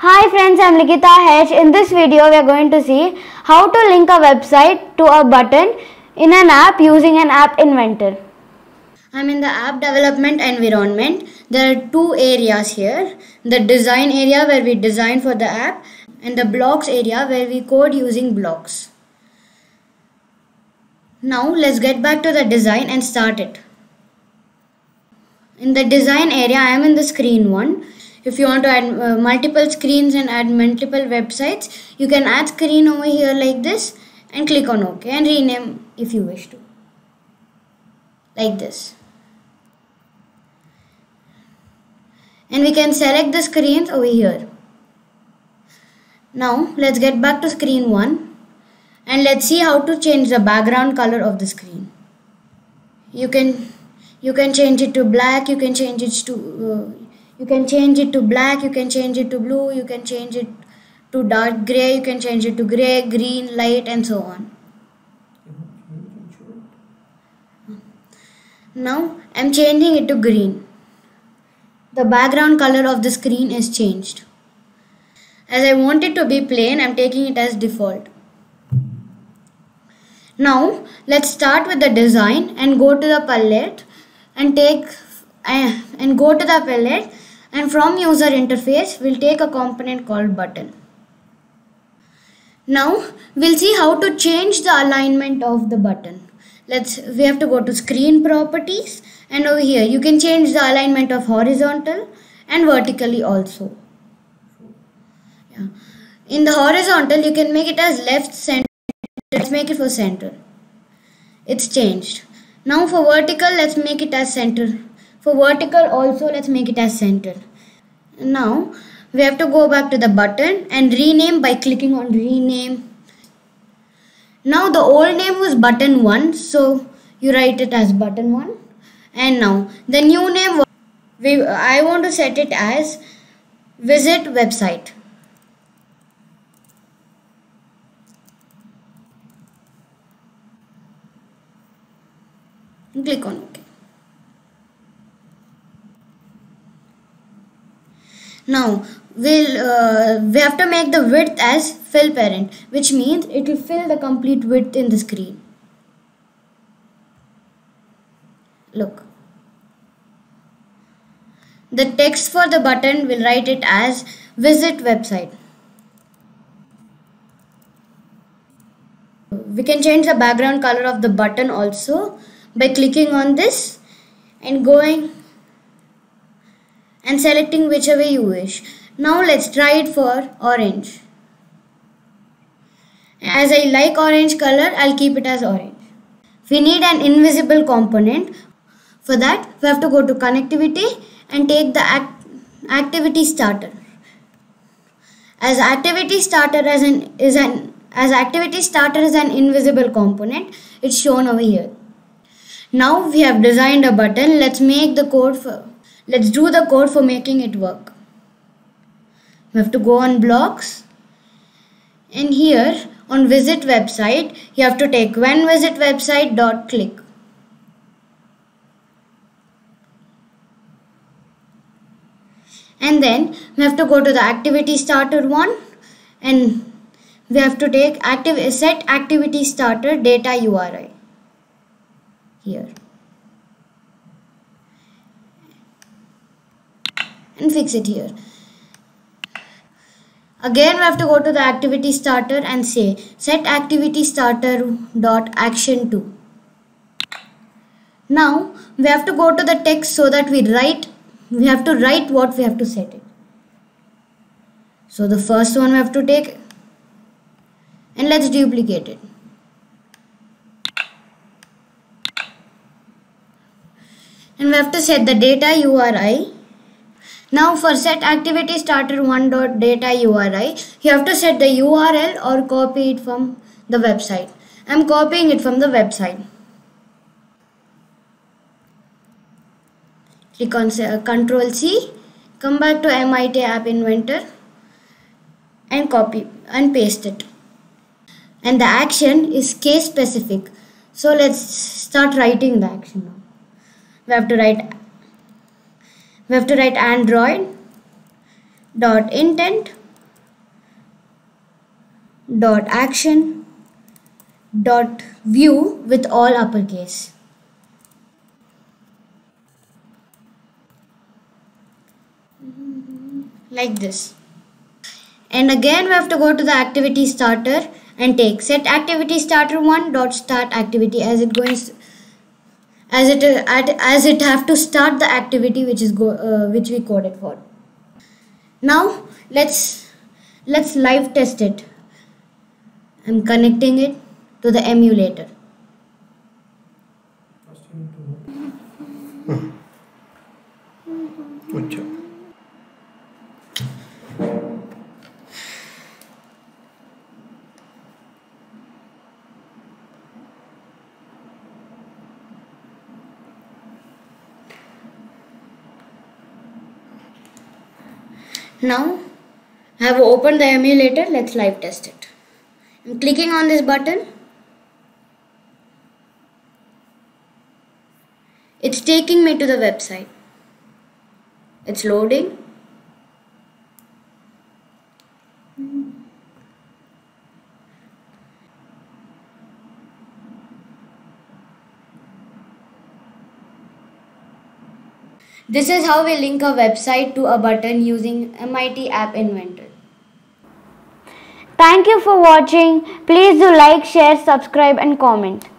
Hi friends, I'm Likita H. In this video, we are going to see how to link a website to a button in an app using an app inventor. I'm in the app development environment. There are two areas here. The design area where we design for the app and the blocks area where we code using blocks. Now let's get back to the design and start it. In the design area, I am in the screen 1. If you want to add multiple screens and add multiple websites, you can add screen over here like this and click on OK and rename if you wish to. Like this. And we can select the screens over here. Now let's get back to screen 1 and let's see how to change the background color of the screen. You can change it to black, you can change it to black, you can change it to blue, you can change it to dark gray, you can change it to gray, green, light, and so on. Now I'm changing it to green. The background color of the screen is changed. As I want it to be plain, I'm taking it as default. Now let's start with the design and go to the palette and from user interface we'll take a component called button. Now we'll see how to change the alignment of the button. We have to go to screen properties, and over here you can change the alignment of horizontal and vertically also. In the horizontal you can make it as left, center. Let's make it for center. It's changed. Now for vertical, let's make it as center. For vertical also, let's make it as center. Now we have to go back to the button and rename by clicking on rename. Now the old name was button 1, so you write it as button 1. And now the new name, I want to set it as visit website. And click on OK. Now we have to make the width as fill parent, which means it will fill the complete width in the screen. Look. The text for the button will write it as visit website. We can change the background color of the button also by clicking on this and going and selecting whichever you wish. Now let's try it for orange. As I like orange color, I'll keep it as orange. We need an invisible component. For that, we have to go to connectivity and take the activity starter. As activity starter is an invisible component, it's shown over here. Now we have designed a button. Let's do the code for making it work. We have to go on blocks, and here on visit website you have to take when visit website dot click. And then we have to go to the activity starter 1 and we have to take set activity starter data URI here and fix it here. Again we have to go to the activity starter and say set activity starter dot action 2. Now we have to go to the text so that we have to write what we have to set it. So the first one we have to take and let's duplicate it. And we have to set the data URI. Now for set activity starter 1 dot data URI, you have to set the URL or copy it from the website. I'm copying it from the website. Click on Ctrl C, come back to MIT App Inventor and copy and paste it. And the action is case specific. So let's start writing the action now. We have to write Android dot intent dot action dot view with all uppercase. Like this. And again we have to go to the activity starter and take set activity starter 1 dot start activity as it have to start the activity which we coded for. Now let's live test it. I'm connecting it to the emulator. Now I have opened the emulator. Let's live test it. I'm clicking on this button. It's taking me to the website. It's loading. This is how we link a website to a button using MIT App Inventor. Thank you for watching. Please do like, share, subscribe and comment.